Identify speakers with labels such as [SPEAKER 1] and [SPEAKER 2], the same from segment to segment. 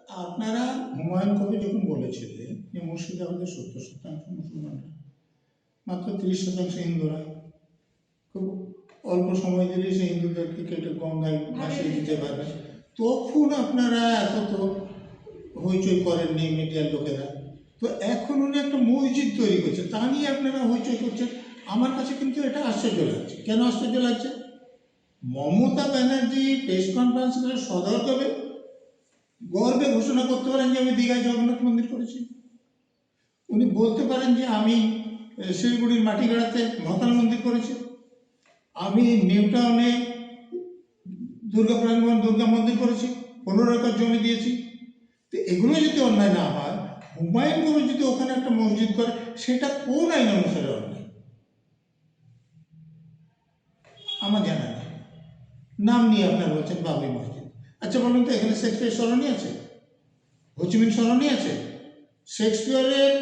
[SPEAKER 1] আপনারা হুমায়ুন কবির যখন বলেছিলেন যে মুর্শিদাবাদের 70% মুসলমানরা, মাত্র 30% হিন্দুরা, খুব অল্প সময় দিলে সেই হিন্দুদেরকে কেটে গঙ্গায় ভাসিয়ে দিতে পারবে, তখন আপনারা এত তো হইচই করেননি মিডিয়ার লোকেরা। তো এখন উনি একটা মসজিদ তৈরি করছে, তা নিয়ে আপনারা হইচই করছেন। আমার কাছে কিন্তু এটা আশ্চর্য লাগছে। কেন আশ্চর্য লাগছে? মমতা ব্যানার্জি প্রেস কনফারেন্স করে সদর্থকে গর্বে ঘোষণা করতে পারেন যে আমি দীঘায় জগন্নাথ মন্দির করেছি। উনি বলতে পারেন যে আমি শিলিগুড়ির মাটিগাড়াতে মহাকাল মন্দির করেছি, আমি নিউ টাউনে দুর্গা প্রাঙ্গণ দুর্গা মন্দির করেছি, 15 একর জমি দিয়েছি। তো এগুলো যদি অন্যায় না হয়, হুমায়ুন কবির যদি ওখানে একটা মসজিদ করে, সেটা কোন আইন অনুসারে অন্যায় আমার জানা নেই। নাম নিয়ে আপনার বলছেন বাবরি মসজিদ। আচ্ছা বলুন তো, এখানে শেক্সপিয়ার সরণি আছে, হোচিমিন সরণি আছে? শেক্সপিয়ারের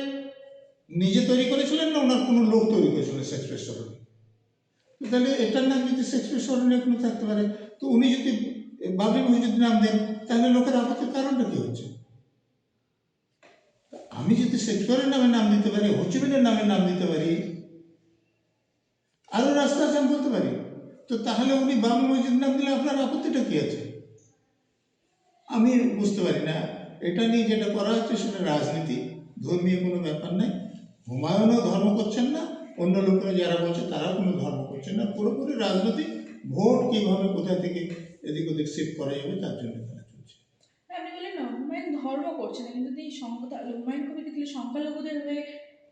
[SPEAKER 1] নিজে তৈরি করেছিলেন না ওনার কোনো লোক তৈরি করেছিলেন শেক্সপিয়ার সরণি? তাহলে এটার নাম যদি শেক্সপিয়ার সরণি এখনো থাকতে পারে, তো উনি যদি বাবরি মসজিদ নাম দেন, তাহলে লোকের আপত্তির কারণটা কি হচ্ছে? আমি যদি শেক্সপিয়ারের নামে নাম দিতে পারি, হোচিমিনের নামে নাম দিতে পারি, আরও রাস্তা আছে আমি বলতে পারি, তো তাহলে উনি বাবরি মসজিদ নাম দিলে আপনার আপত্তিটা কি আছে? আমি বুঝতে পারি না। এটা নিয়ে যেটা করা হচ্ছে সেটা রাজনীতি, ধর্মীয় কোনো ব্যাপার নেই। হুমায়ুনও ধর্ম করছেন না, অন্য লোকেরা যারা বলছে তারাও কোনো ধর্ম করছেন না। পুরোপুরি রাজনীতি, ভোট কীভাবে কোথায় থেকে এদিক ওদিক শিফট করা যাবে তার জন্য খেলা চলছে।
[SPEAKER 2] আপনি বললেন না হুমায়ুন ধর্ম করছে না, কিন্তু এই হুমায়ুন কবির কিন্তু সংখ্যালঘুদের হয়ে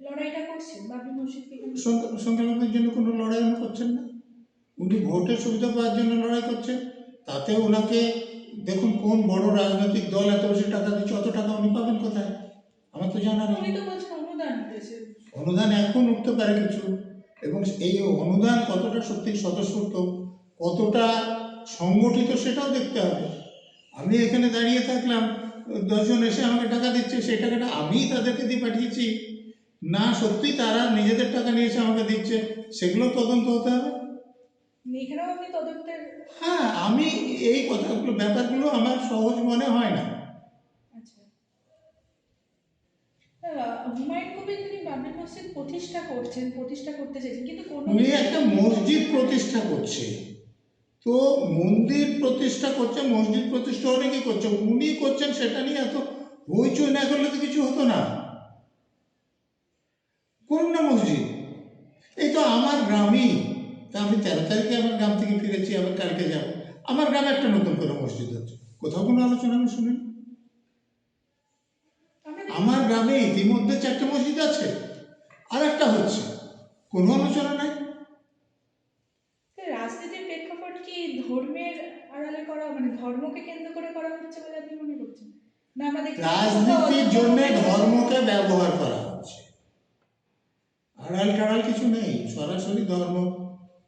[SPEAKER 2] লড়াইটা করছেন বাবরি মসজিদকে কেন্দ্র করে।
[SPEAKER 1] সংখ্যালঘুদের জন্য কোনো লড়াই উনি করছেন না, উনি ভোটের সুবিধা পাওয়ার জন্য লড়াই করছেন। তাতে ওনাকে দেখুন, কোন বড় রাজনৈতিক দল এত বেশি টাকা দিচ্ছে, অত টাকা উনি পাবেন কোথায়? আমার তো জানা নেই।
[SPEAKER 2] উনি তো বলছেন অনুদান দিতেছেন।
[SPEAKER 1] অনুদান এখন উঠতে পারে কিছু, এবং এই অনুদান কতটা সত্যি স্বতঃস্ফূর্ত, কতটা সংগঠিত, সেটাও দেখতে হবে। আমি এখানে দাঁড়িয়ে থাকলাম, 10 জন এসে আমাকে টাকা দিচ্ছে, সেই টাকাটা আমিই তাদেরকে দিয়ে পাঠিয়েছি না সত্যি তারা নিজেদের টাকা নিয়ে এসে আমাকে দিচ্ছে, সেগুলো তদন্ত হতে হবে।
[SPEAKER 2] এখানেও আপনি তদন্তের।
[SPEAKER 1] হ্যাঁ, আমি এই কথাগুলো ব্যাপারগুলো আমার সহজ মনে হয় না।
[SPEAKER 2] আচ্ছা, হুমায়ুন কবির তিনি বাবরি মসজিদ প্রতিষ্ঠা করতে চেয়েছেন, কিন্তু কোনো
[SPEAKER 1] উনি একটা মসজিদ প্রতিষ্ঠা করছে, তো মন্দির প্রতিষ্ঠা করছে, মসজিদ প্রতিষ্ঠা অনেকেই করছে, উনি করছেন, সেটা নিয়ে এত হইচই না করলে তো কিছু হতো না। কোন না মসজিদ, এই তো আমার গ্রামই, তা আমি 13 তারিখে আমার গ্রাম থেকে ফিরেছি, আবার কালকে যাব, আমার গ্রামে একটা নতুন করে মসজিদ হচ্ছে, কোথাও কোনো আলোচনা আমি শুনিনি।
[SPEAKER 2] আমরা
[SPEAKER 1] আমার
[SPEAKER 2] দেখেছি।
[SPEAKER 1] গ্রামে ইতিমধ্যে 4টে মসজিদ আছে, আর একটা হচ্ছে, কোনো আলোচনা নাই।
[SPEAKER 2] রাজনীতির প্রেক্ষাপট কি ধর্মের আড়ালে করা, মানে ধর্মকে কেন্দ্র করে করা হচ্ছে বলে আপনি মনে করছেন? না আমরা দেখছি যে কোথাও
[SPEAKER 1] রাজনীতির
[SPEAKER 2] অযোধ্যা
[SPEAKER 1] জন্য
[SPEAKER 2] মন্দির হচ্ছে।
[SPEAKER 1] ধর্মকে ব্যবহার করা হচ্ছে, আড়াল টাড়াল কিছু নেই, সরাসরি ধর্ম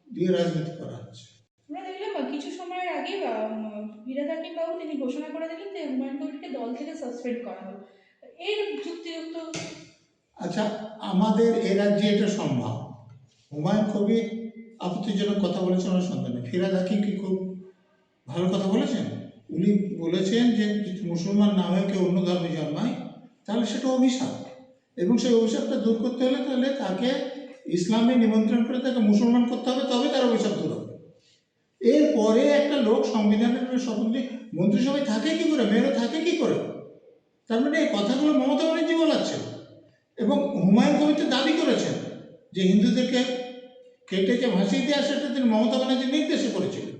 [SPEAKER 1] দিয়ে রাজনীতি করা হচ্ছে।
[SPEAKER 2] আমরা দেখলাম কিছু সময়ের আগে ফিরহাদ হাকিম বাবু তিনি ঘোষণা করে দিলেন যে হুমায়ুন কবিরকে দল থেকে সাসপেন্ড করা হলো। এর যুক্তিযুক্ত।
[SPEAKER 1] আচ্ছা, আমাদের এ রাজ্যে এটা সম্ভব? হুমায়ুন কবির আপত্তিজনক কথা বলেছেন আমার সন্তানে, ফিরহাদ হাকিম কি খুব ভালো কথা বলেছেন? উনি বলেছেন যে মুসলমান না হয়ে কেউ অন্য ধর্মে জন্মায় তাহলে সেটা অভিশাপ, এবং সেই অভিশাপটা দূর করতে হলে তাহলে তাকে ইসলামে নিমন্ত্রণ করে তাকে মুসলমান করতে হবে, তবে তার অভিশাপ দূর হবে। এরপরে একটা লোক সংবিধানের শপথ নিয়ে মন্ত্রিসভায় থাকে কি করে, মেয়র থাকে কি করে? তার মানে এই কথাগুলো মমতা ব্যানার্জি বলাচ্ছেন, এবং হুমায়ুন কবির তো দাবি করেছেন যে হিন্দুদেরকে কেটে যে ভাসিয়ে দেওয়া, সেটা তিনি মমতা ব্যানার্জির নির্দেশে করেছিলেন।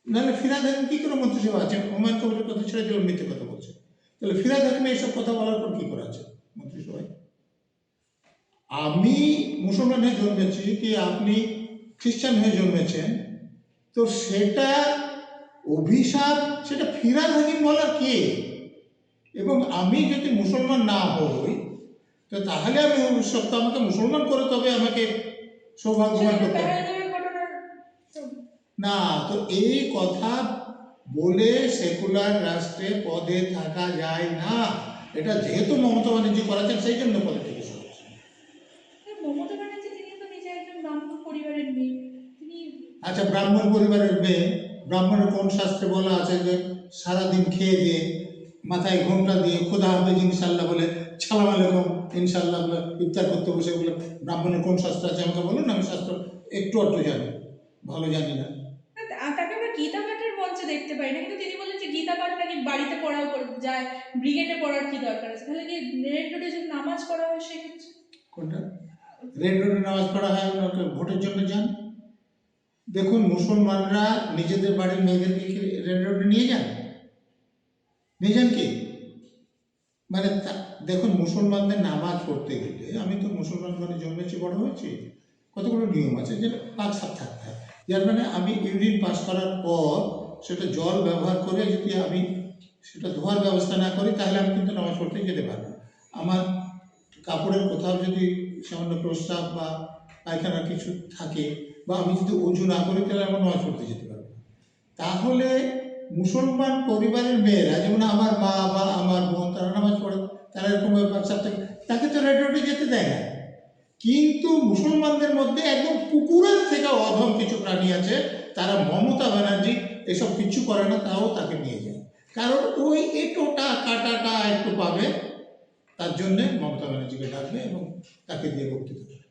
[SPEAKER 1] নাহলে ফিরহাদ হাকিম কী করে মন্ত্রিসভা আছেন? হুমায়ুন কবিরের কথা ছেড়ে দিয়ে মিথ্যে কথা বলছে, তাহলে ফিরহাদ হাকিম এইসব কথা বলার পর কী করে আছে মন্ত্রিসভায়? আমি মুসলমান হয়ে জন্মেছি কি আপনি খ্রিস্টান হয়ে জন্মেছেন, তো সেটা অভিশাপ, সেটা ফিরহাদ হাকিম বলার কে? এবং আমি যদি মুসলমান না হই, তো তাহলে আমি অভিশপ্ত, আমাকে মুসলমান করে তবে আমাকে সৌভাগ্যবান করতে হবে।
[SPEAKER 2] পেহেলগাঁওয়ের ঘটনার।
[SPEAKER 1] না, তো এই কথা বলে সেকুলার রাষ্ট্রে পদে থাকা যায় না। এটা যেহেতু মমতা ব্যানার্জি করাচ্ছেন, সেই জন্য পলিটিক্স হচ্ছে।
[SPEAKER 2] মমতা ব্যানার্জি তিনি তো নিজে একজন ব্রাহ্মণ পরিবারের মেয়ে, তিনি।
[SPEAKER 1] আচ্ছা, ব্রাহ্মণ পরিবারের মেয়ে, ব্রাহ্মণের কোন শাস্ত্রে বলা আছে যে সারাদিন খেয়ে দিয়ে মাথায় ঘোমটা দিয়ে খোদা হাফেজ ইনশাল্লাহ বলে সালাম আলাইকুম ইনশাল্লাহ বলে ইফতার করতে বসে বলে ব্রাহ্মণের কোন শাস্ত্র আছে আমাকে বলুন, আমি শাস্ত্র একটু অর্থ জানি, ভালো জানি না।
[SPEAKER 2] তাকে আমরা গীতা পাঠের মঞ্চে দেখতে পাই না, কিন্তু তিনি বললেন যে গীতা পাঠ নাকি বাড়িতে পড়াও যায়, ব্রিগেডে পড়ার কি দরকার আছে? তাহলে কি রেড রোডে যদি নামাজ পড়া হয় সেক্ষেত্রে?
[SPEAKER 1] কোনটা? রেড রোডে নামাজ পড়া হয়, ওনাকে ভোটের জন্য যান। দেখুন, মুসলমানরা নিজেদের বাড়ির মেয়েদেরকে কি রেড রোডে নিয়ে যান? নিয়ে যান কি? মানে দেখুন, মুসলমানদের নামাজ পড়তে গেলে, আমি তো মুসলমান ঘরে জন্মেছি, বড় হয়েছি, কতগুলো নিয়ম আছে যেটা পাক সাপ থাকতে হয়। যার মানে আমি ইউরিন পাস করার পর সেটা জল ব্যবহার করে যদি আমি সেটা ধোয়ার ব্যবস্থা না করি, তাহলে আমি কিন্তু নামাজ পড়তে যেতে পারবো না। আমার কাপড়ের কোথাও যদি সামান্য প্রস্রাব বা পায়খানা কিছু থাকে, বা আমি যদি অজু না করি, তাহলে আমার নামাজ পড়তে যেতে পারবো না। তাহলে মুসলমান পরিবারের মেয়েরা, যেমন আমার মা বা আমার বোন, তারা নামাজ পড়ে, তারা এরকম ব্যাপার থাকে, তাকে তো রেড রোডে যেতে দেয় না। কিন্তু মুসলমানদের মধ্যে একদম কুকুরের থেকে অধম কিছু প্রাণী আছে, তারা মমতা ব্যানার্জি এসব কিছু করে না, তাও তাকে নিয়ে যায়। কারণ ওই এটোটা কাটাটা একটু পাবে, তার জন্যে মমতা ব্যানার্জিকে ডাকবে এবং তাকে দিয়ে বক্তৃতা করবে।